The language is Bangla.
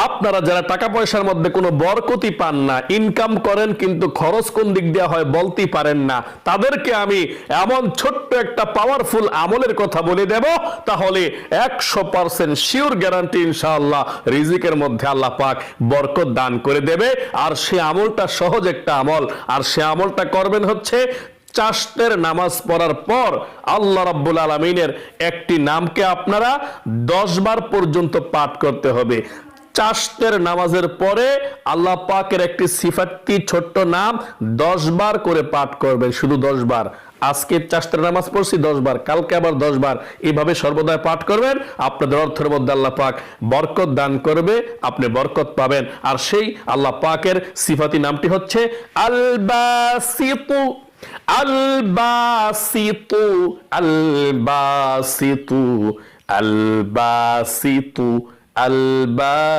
আপনারা যারা টাকা পয়সার মধ্যে কোনো বরকতি পান না, ইনকাম করেন কিন্তু খরচ কোন দিক দিয়ে হয় বলতেই পারেন না, তাদেরকে আমি এমন ছোট্ট একটা পাওয়ারফুল আমলের কথা বলে দেব, তাহলে 100% শিওর গ্যারান্টি ইনশাআল্লাহ রিজিকের মধ্যে আল্লাহ পাক বরকত দান করে দেবে। আর সে আমলটা সহজ একটা আমল, আর সে আমলটা করবেন হচ্ছে চাশতের নামাজ পড়ার পর আল্লাহ রাব্বুল আলামিনের একটি নামকে আপনারা 10 বার পর্যন্ত পাঠ করতে হবে। চাশতের নামাজের পরে আল্লাহ পাকের একটি সিফাতি ছোট্ট নাম 10 বার করে পাঠ করবেন, শুধু 10 বার। আজকে চাশতের নামাজ পড়ছি 10 বার, কালকে আবার 10 বার, এইভাবে সর্বদাই পাঠ করবেন। আপনাদের অর্থের মধ্যে আল্লাহ পাক বরকত দান করবে, আপনি বরকত পাবেন। আর সেই আল্লাহ পাকের সিফাতি নামটি হচ্ছে আল বাসিতু, আল বাসিতু, আল বাসিতু, আল বাসিতু, আল বা